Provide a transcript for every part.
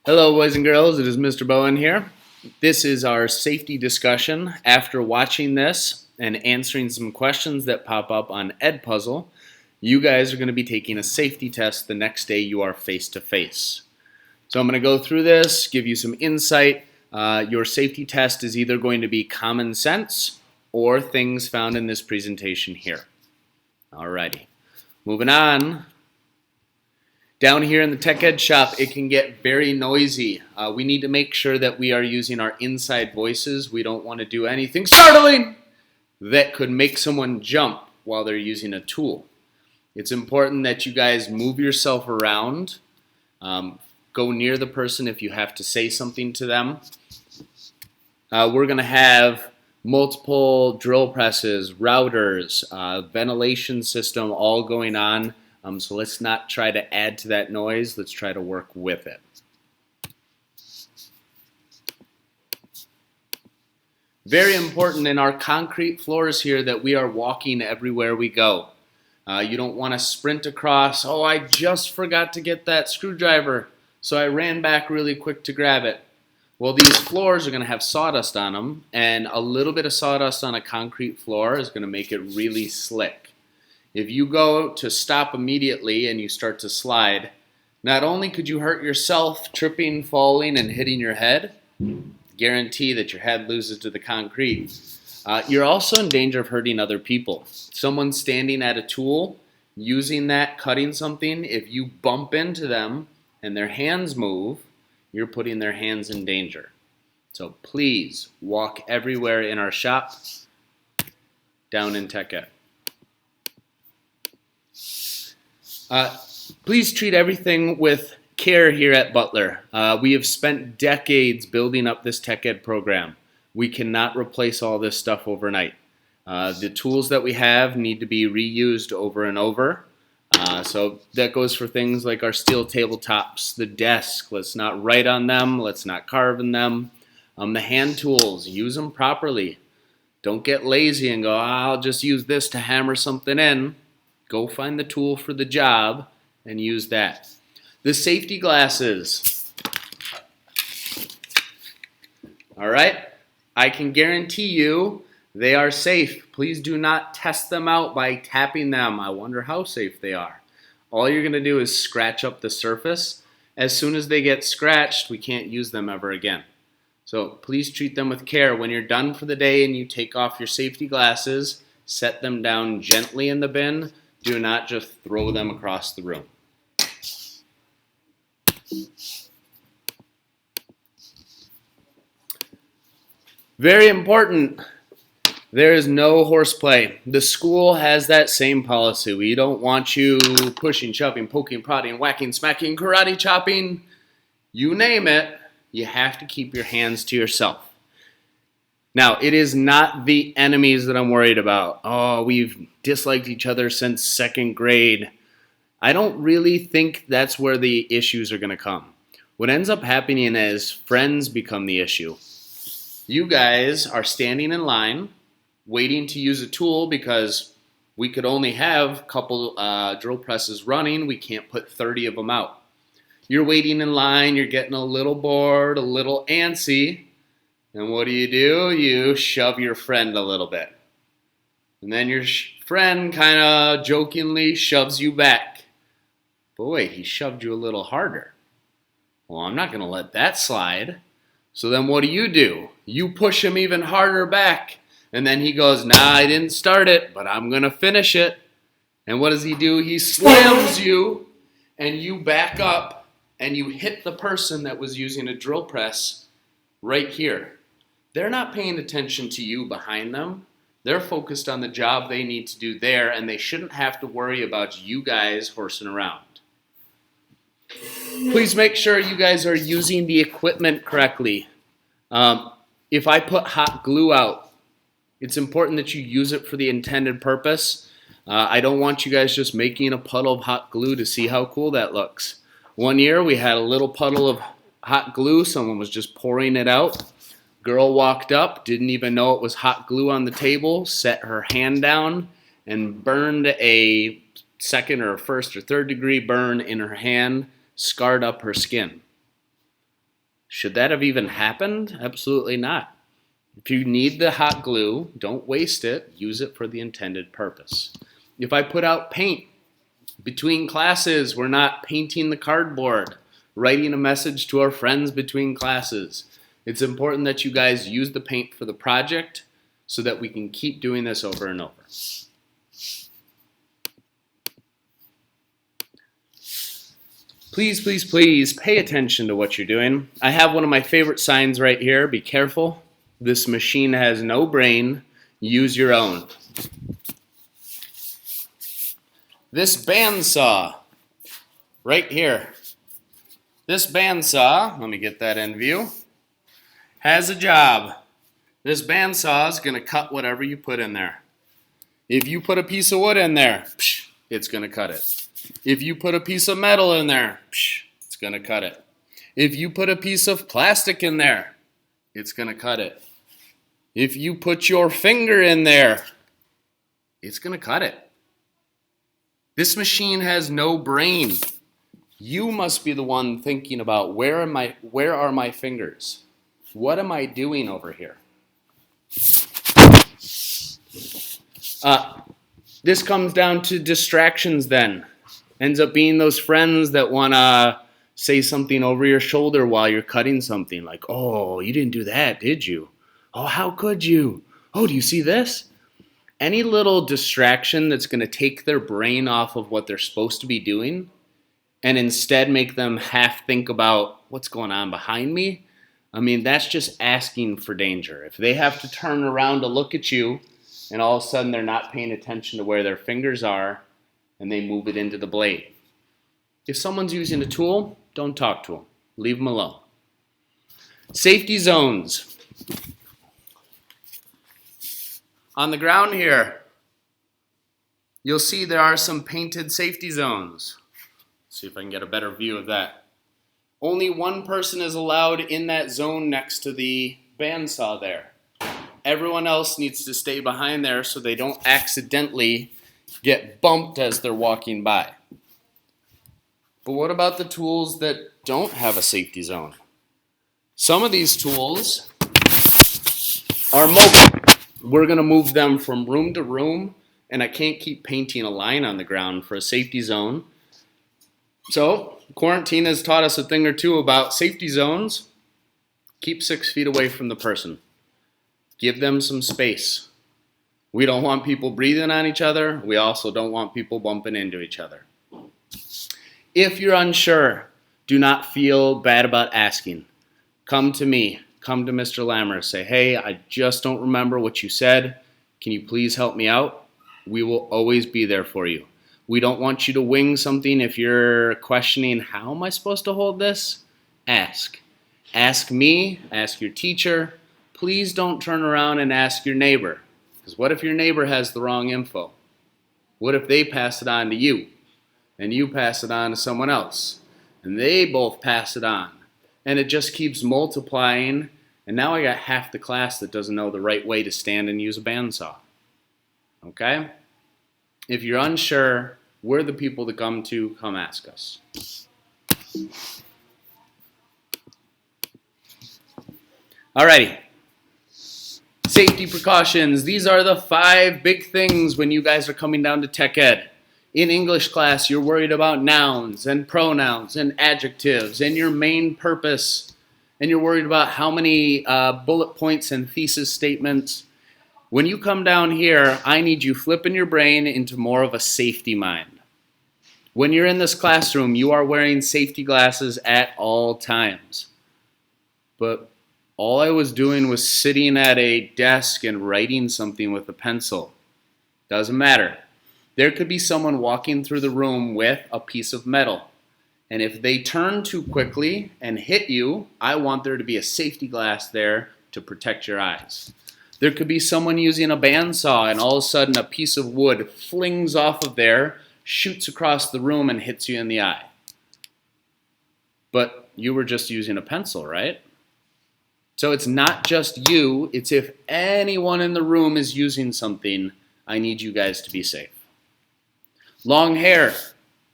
Hello, boys and girls. It is Mr. Bowen here. This is our safety discussion. After watching this and answering some questions that pop up on Edpuzzle, you guys are going to be taking a safety test the next day you are face to face. So I'm going to go through this, give you some insight. Your safety test is either going to be common sense or things found in this presentation here. Alrighty, moving on. Down here in the Tech Ed shop, it can get very noisy. We need to make sure that we are using our inside voices. We don't want to do anything startling that could make someone jump while they're using a tool. It's important that you guys move yourself around. Go near the person if you have to say something to them. We're going to have multiple drill presses, routers, ventilation system all going on. So let's not try to add to that noise. Let's try to work with it. Very important in our concrete floors here that we are walking everywhere we go. You don't want to sprint across, oh, I just forgot to get that screwdriver, so I ran back really quick to grab it. Well, these floors are going to have sawdust on them, and a little bit of sawdust on a concrete floor is going to make it really slick. If you go to stop immediately and you start to slide, not only could you hurt yourself tripping, falling, and hitting your head, guarantee that your head loses to the concrete, you're also in danger of hurting other people. Someone standing at a tool, using that, cutting something, if you bump into them and their hands move, you're putting their hands in danger. So please walk everywhere in our shop, down in Tech Ed. Please treat everything with care here at Butler. We have spent decades building up this Tech Ed program. We cannot replace all this stuff overnight. The tools that we have need to be reused over and over. So that goes for things like our steel tabletops, the desk. Let's not write on them. Let's not carve in them. The hand tools, use them properly. Don't get lazy and go, I'll just use this to hammer something in. Go find the tool for the job and use that. The safety glasses. All right, I can guarantee you they are safe. Please do not test them out by tapping them. I wonder how safe they are. All you're going to do is scratch up the surface. As soon as they get scratched, we can't use them ever again. So please treat them with care. When you're done for the day and you take off your safety glasses, set them down gently in the bin. Do not just throw them across the room. Very important, there is no horseplay. The school has that same policy. We don't want you pushing, shoving, poking, prodding, whacking, smacking, karate chopping. You name it, you have to keep your hands to yourself. Now, it is not the enemies that I'm worried about. Oh, we've disliked each other since second grade. I don't really think that's where the issues are going to come. What ends up happening is friends become the issue. You guys are standing in line, waiting to use a tool because we could only have a couple drill presses running. We can't put 30 of them out. You're waiting in line, you're getting a little bored, a little antsy. And what do? You shove your friend a little bit. And then your friend kind of jokingly shoves you back. But wait, he shoved you a little harder. Well, I'm not going to let that slide. So then what do? You push him even harder back. And then he goes, nah, I didn't start it, but I'm going to finish it. And what does he do? He slams you, and you back up, and you hit the person that was using a drill press right here. They're not paying attention to you behind them. They're focused on the job they need to do there, and they shouldn't have to worry about you guys horsing around. Please make sure you guys are using the equipment correctly. If I put hot glue out, it's important that you use it for the intended purpose. I don't want you guys just making a puddle of hot glue to see how cool that looks. One year we had a little puddle of hot glue. Someone was just pouring it out. Girl walked up, didn't even know it was hot glue on the table, set her hand down, and burned a second or first or third degree burn in her hand, scarred up her skin. Should that have even happened? Absolutely not. If you need the hot glue, don't waste it. Use it for the intended purpose. If I put out paint between classes, we're not painting the cardboard, writing a message to our friends between classes. It's important that you guys use the paint for the project so that we can keep doing this over and over. Please, please, please pay attention to what you're doing. I have one of my favorite signs right here. Be careful. This machine has no brain. Use your own. This bandsaw right here. This bandsaw, let me get that in view, has a job. This bandsaw is going to cut whatever you put in there. If you put a piece of wood in there, it's going to cut it. If you put a piece of metal in there, it's going to cut it. If you put a piece of plastic in there, it's going to cut it. If you put your finger in there, it's going to cut it. This machine has no brain. You must be the one thinking about where are my fingers? What am I doing over here? This comes down to distractions then. Ends up being those friends that want to say something over your shoulder while you're cutting something. Like, oh, you didn't do that, did you? Oh, how could you? Oh, do you see this? Any little distraction that's going to take their brain off of what they're supposed to be doing and instead make them half think about what's going on behind me, I mean, that's just asking for danger. If they have to turn around to look at you and all of a sudden they're not paying attention to where their fingers are and they move it into the blade. If someone's using a tool, don't talk to them. Leave them alone. Safety zones. On the ground here, you'll see there are some painted safety zones. Let's see if I can get a better view of that. Only one person is allowed in that zone next to the bandsaw there. Everyone else needs to stay behind there so they don't accidentally get bumped as they're walking by. But what about the tools that don't have a safety zone? Some of these tools are mobile. We're going to move them from room to room, and I can't keep painting a line on the ground for a safety zone. So, quarantine has taught us a thing or two about safety zones. Keep 6 feet away from the person. Give them some space. We don't want people breathing on each other. We also don't want people bumping into each other. If you're unsure, do not feel bad about asking. Come to me. Come to Mr. Lammer. Say, hey, I just don't remember what you said. Can you please help me out? We will always be there for you. We don't want you to wing something. If you're questioning, how am I supposed to hold this? Ask. Ask me. Ask your teacher. Please don't turn around and ask your neighbor. Because what if your neighbor has the wrong info? What if they pass it on to you? And you pass it on to someone else? And they both pass it on. And it just keeps multiplying. And now I got half the class that doesn't know the right way to stand and use a bandsaw. Okay? If you're unsure, we're the people to come to. Come ask us. Alrighty. Safety precautions. These are the 5 big things when you guys are coming down to Tech Ed. In English class, you're worried about nouns and pronouns and adjectives and your main purpose. And you're worried about how many bullet points and thesis statements. When you come down here, I need you flipping your brain into more of a safety mind. When you're in this classroom, you are wearing safety glasses at all times. But all I was doing was sitting at a desk and writing something with a pencil. Doesn't matter. There could be someone walking through the room with a piece of metal. And if they turn too quickly and hit you, I want there to be a safety glass there to protect your eyes. There could be someone using a bandsaw and all of a sudden a piece of wood flings off of there, shoots across the room and hits you in the eye. But you were just using a pencil, right? So it's not just you, it's if anyone in the room is using something, I need you guys to be safe. Long hair.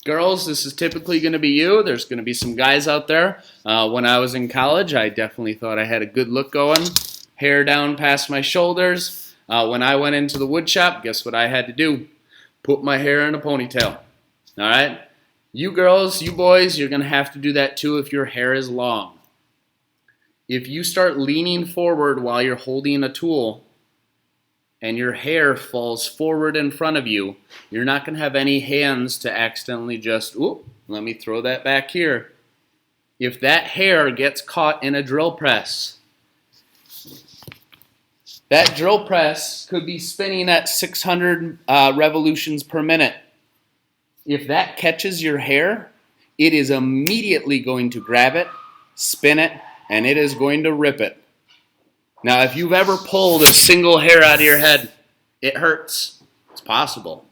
Girls, this is typically going to be you. There's going to be some guys out there. When I was in college, I definitely thought I had a good look going. Hair down past my shoulders. When I went into the wood shop, guess what I had to do? Put my hair in a ponytail. All right? You girls, you boys, you're going to have to do that too if your hair is long. If you start leaning forward while you're holding a tool and your hair falls forward in front of you, you're not going to have any hands to accidentally just, let me throw that back here. If that hair gets caught in a drill press, that drill press could be spinning at 600 revolutions per minute. If that catches your hair, it is immediately going to grab it, spin it, and it is going to rip it. Now, if you've ever pulled a single hair out of your head, it hurts. It's possible.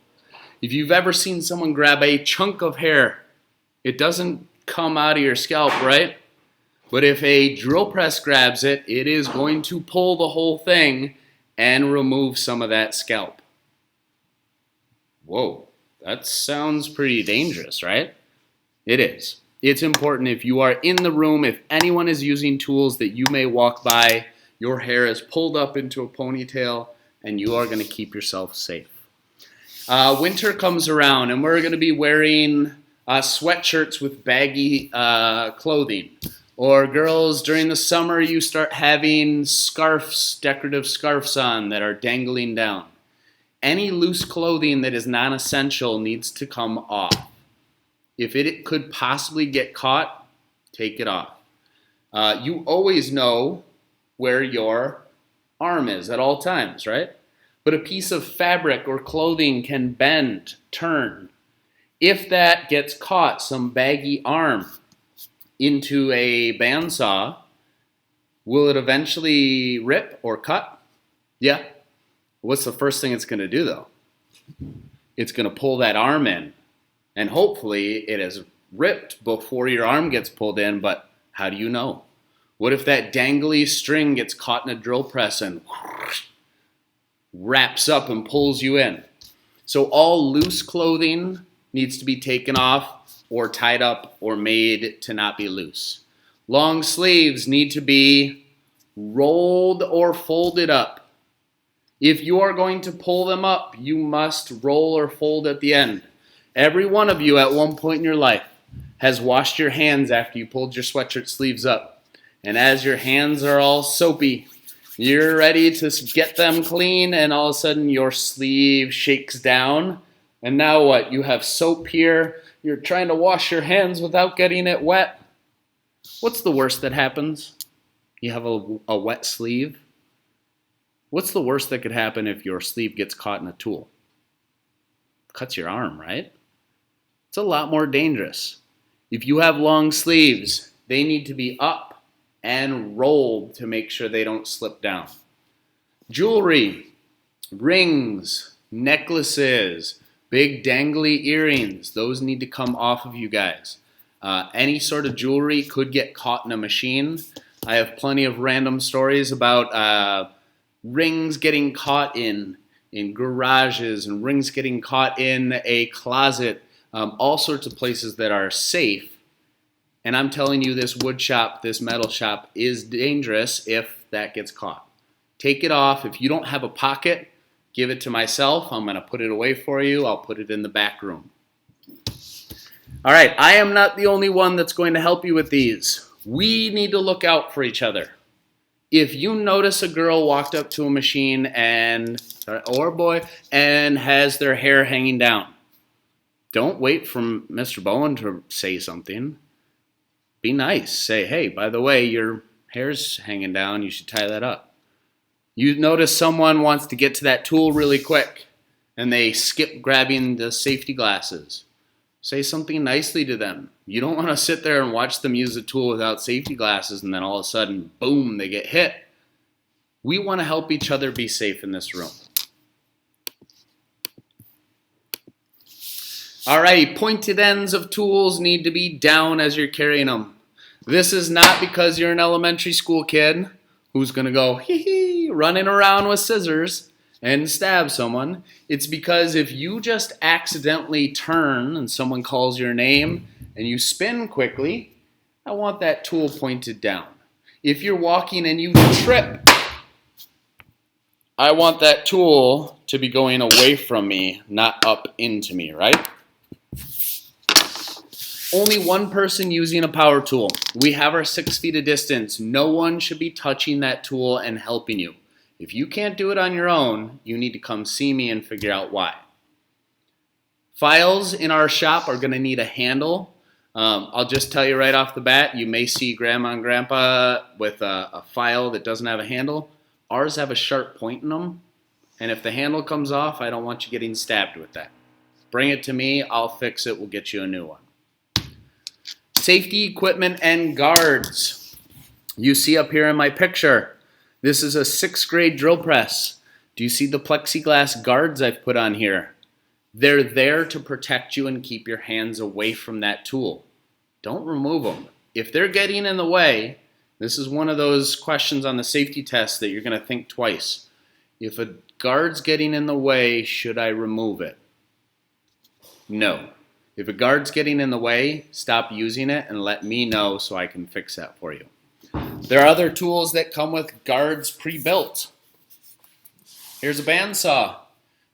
If you've ever seen someone grab a chunk of hair, it doesn't come out of your scalp, right? But if a drill press grabs it, it is going to pull the whole thing and remove some of that scalp. Whoa, that sounds pretty dangerous, right? It is. It's important if you are in the room, if anyone is using tools that you may walk by, your hair is pulled up into a ponytail, and you are going to keep yourself safe. Winter comes around, and we're going to be wearing sweatshirts with baggy clothing. Or girls, during the summer, you start having scarves, decorative scarves on that are dangling down. Any loose clothing that is non-essential needs to come off. If it could possibly get caught, take it off. You always know where your arm is at all times, right? But a piece of fabric or clothing can bend, turn. If that gets caught, some baggy arm into a bandsaw, will it eventually rip or cut? Yeah. What's the first thing it's going to do though? It's going to pull that arm in, and hopefully it is ripped before your arm gets pulled in, but how do you know? What if that dangly string gets caught in a drill press and wraps up and pulls you in? So all loose clothing needs to be taken off or tied up or made to not be loose. Long sleeves need to be rolled or folded up. If you are going to pull them up, you must roll or fold at the end. Every one of you at one point in your life has washed your hands after you pulled your sweatshirt sleeves up. And as your hands are all soapy, you're ready to get them clean, and all of a sudden your sleeve shakes down. And now what? You have soap here. You're trying to wash your hands without getting it wet. What's the worst that happens? You have a wet sleeve. What's the worst that could happen if your sleeve gets caught in a tool? Cuts your arm, right? It's a lot more dangerous. If you have long sleeves, they need to be up and rolled to make sure they don't slip down. Jewelry, rings, necklaces, big dangly earrings, those need to come off of you guys. Any sort of jewelry could get caught in a machine. I have plenty of random stories about rings getting caught in garages and rings getting caught in a closet, all sorts of places that are safe. And I'm telling you, this wood shop, this metal shop is dangerous if that gets caught. Take it off. If you don't have a pocket, give it to myself. I'm going to put it away for you. I'll put it in the back room. All right, I am not the only one that's going to help you with these. We need to look out for each other. If you notice a girl walked up to a machine or a boy and has their hair hanging down, don't wait for Mr. Bowen to say something. Be nice. Say, hey, by the way, your hair's hanging down. You should tie that up. You notice someone wants to get to that tool really quick and they skip grabbing the safety glasses. Say something nicely to them. You don't want to sit there and watch them use the tool without safety glasses and then all of a sudden, boom, they get hit. We want to help each other be safe in this room. All right, pointed ends of tools need to be down as you're carrying them. This is not because you're an elementary school kid who's going to go hee hee running around with scissors and stab someone. It's because if you just accidentally turn and someone calls your name and you spin quickly, I want that tool pointed down. If you're walking and you trip, I want that tool to be going away from me, not up into me, right? Only one person using a power tool. We have our 6 feet of distance. No one should be touching that tool and helping you. If you can't do it on your own, you need to come see me and figure out why. Files in our shop are going to need a handle. I'll just tell you right off the bat, you may see Grandma and Grandpa with a file that doesn't have a handle. Ours have a sharp point in them, and if the handle comes off, I don't want you getting stabbed with that. Bring it to me, I'll fix it, we'll get you a new one. Safety equipment and guards. You see up here in my picture, this is a 6th grade drill press. Do you see the plexiglass guards I've put on here? They're there to protect you and keep your hands away from that tool. Don't remove them. If they're getting in the way, this is one of those questions on the safety test that you're going to think twice. If a guard's getting in the way, should I remove it? No. If a guard's getting in the way, stop using it and let me know so I can fix that for you. There are other tools that come with guards pre-built. Here's a bandsaw.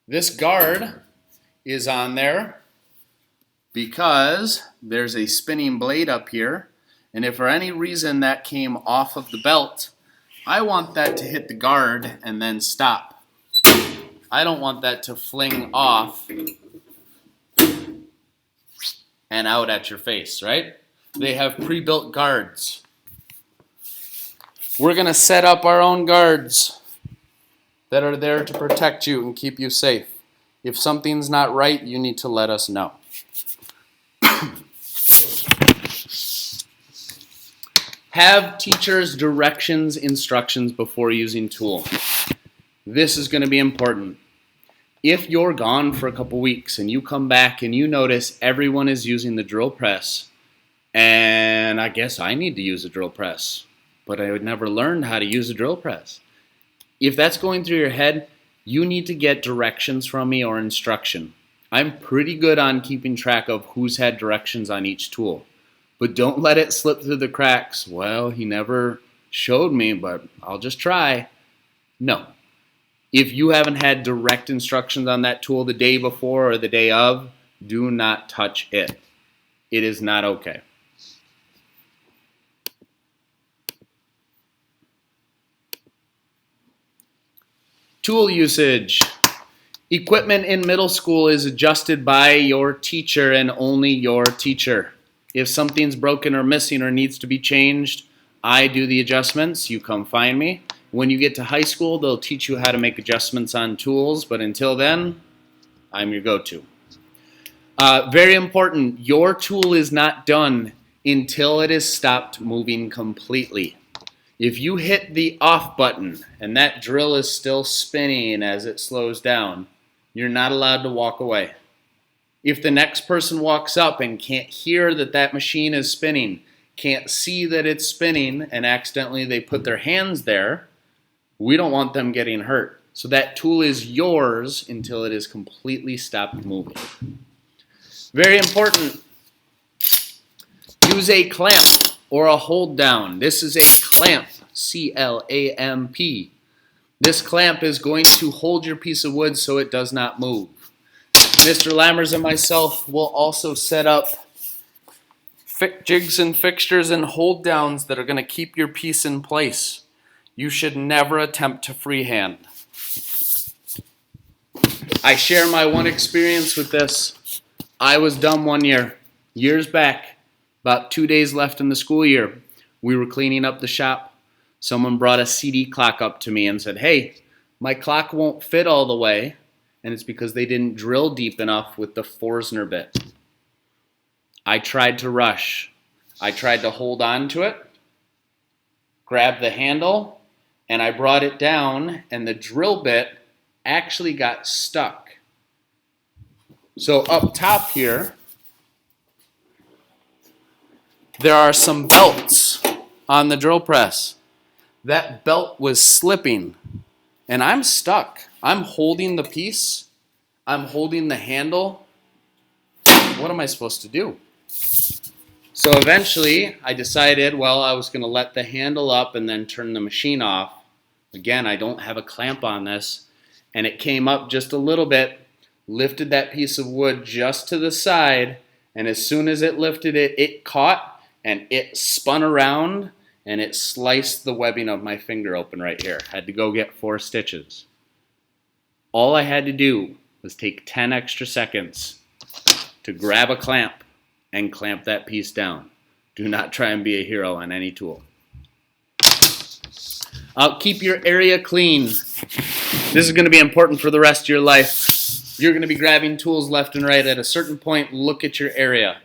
This guard is on there because there's a spinning blade up here, and if for any reason that came off of the belt, I want that to hit the guard and then stop. I don't want that to fling off and out at your face, right? They have pre-built guards. We're gonna set up our own guards that are there to protect you and keep you safe. If something's not right, you need to let us know. Have teachers' directions, instructions before using tool. This is going to be important. If you're gone for a couple weeks and you come back and you notice everyone is using the drill press, and I guess I need to use a drill press, but I would never learned how to use a drill press. If that's going through your head, you need to get directions from me or instruction. I'm pretty good on keeping track of who's had directions on each tool. But don't let it slip through the cracks. Well, he never showed me, but I'll just try. No. If you haven't had direct instructions on that tool the day before or the day of, do not touch it. It is not okay. Tool usage. Equipment in middle school is adjusted by your teacher and only your teacher. If something's broken or missing or needs to be changed, I do the adjustments. You come find me. When you get to high school, they'll teach you how to make adjustments on tools, but until then, I'm your go-to. Very important, your tool is not done until it is stopped moving completely. If you hit the off button and that drill is still spinning as it slows down, you're not allowed to walk away. If the next person walks up and can't hear that that machine is spinning, can't see that it's spinning, and accidentally they put their hands there, we don't want them getting hurt. So that tool is yours until it is completely stopped moving. Very important. Use a clamp or a hold down. This is a clamp, C-L-A-M-P. This clamp is going to hold your piece of wood so it does not move. Mr. Lammers and myself will also set up jigs and fixtures and hold downs that are going to keep your piece in place. You should never attempt to freehand. I share my one experience with this. I was dumb one year, years back, about 2 days left in the school year. We were cleaning up the shop. Someone brought a CD clock up to me and said, "Hey, my clock won't fit all the way, and it's because they didn't drill deep enough with the Forstner bit." I tried to rush. I tried to hold on to it, grab the handle, and I brought it down, and the drill bit actually got stuck. So up top here, there are some belts on the drill press. That belt was slipping, and I'm stuck. I'm holding the piece. I'm holding the handle. What am I supposed to do? So eventually I decided, well, I was going to let the handle up and then turn the machine off. Again, I don't have a clamp on this. And it came up just a little bit, lifted that piece of wood just to the side, and as soon as it lifted it, it caught and it spun around and it sliced the webbing of my finger open right here. Had to go get 4 stitches. All I had to do was take 10 extra seconds to grab a clamp and clamp that piece down. Do not try and be a hero on any tool. Keep your area clean. This is going to be important for the rest of your life. You're going to be grabbing tools left and right. At a certain point, look at your area.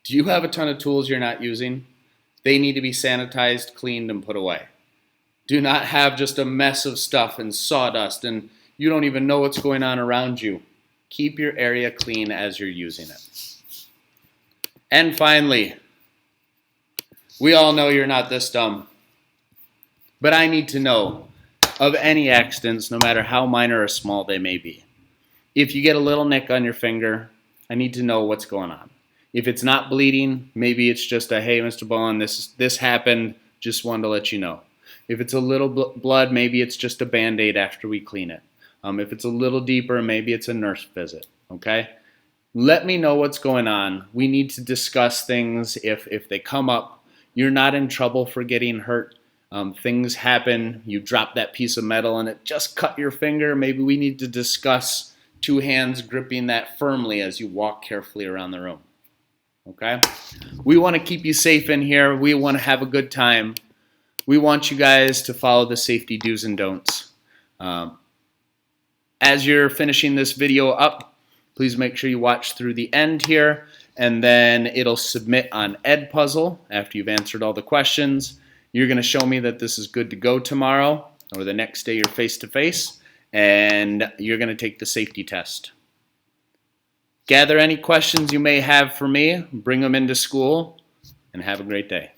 Do you have a ton of tools you're not using? They need to be sanitized, cleaned, and put away. Do not have just a mess of stuff and sawdust and you don't even know what's going on around you. Keep your area clean as you're using it. And finally, we all know you're not this dumb, but I need to know of any accidents, no matter how minor or small they may be. If you get a little nick on your finger, I need to know what's going on. If it's not bleeding, maybe it's just a, hey, Mr. Bowen, this happened, just wanted to let you know. If it's a little blood, maybe it's just a Band-Aid after we clean it. If it's a little deeper, maybe it's a nurse visit, okay? Let me know what's going on. We need to discuss things if they come up. You're not in trouble for getting hurt. Things happen. You drop that piece of metal and it just cut your finger. Maybe we need to discuss 2 hands gripping that firmly as you walk carefully around the room. Okay? We want to keep you safe in here. We want to have a good time. We want you guys to follow the safety do's and don'ts. As you're finishing this video up, please make sure you watch through the end here, and then it'll submit on Edpuzzle after you've answered all the questions. You're going to show me that this is good to go tomorrow, or the next day you're face-to-face, and you're going to take the safety test. Gather any questions you may have for me, bring them into school, and have a great day.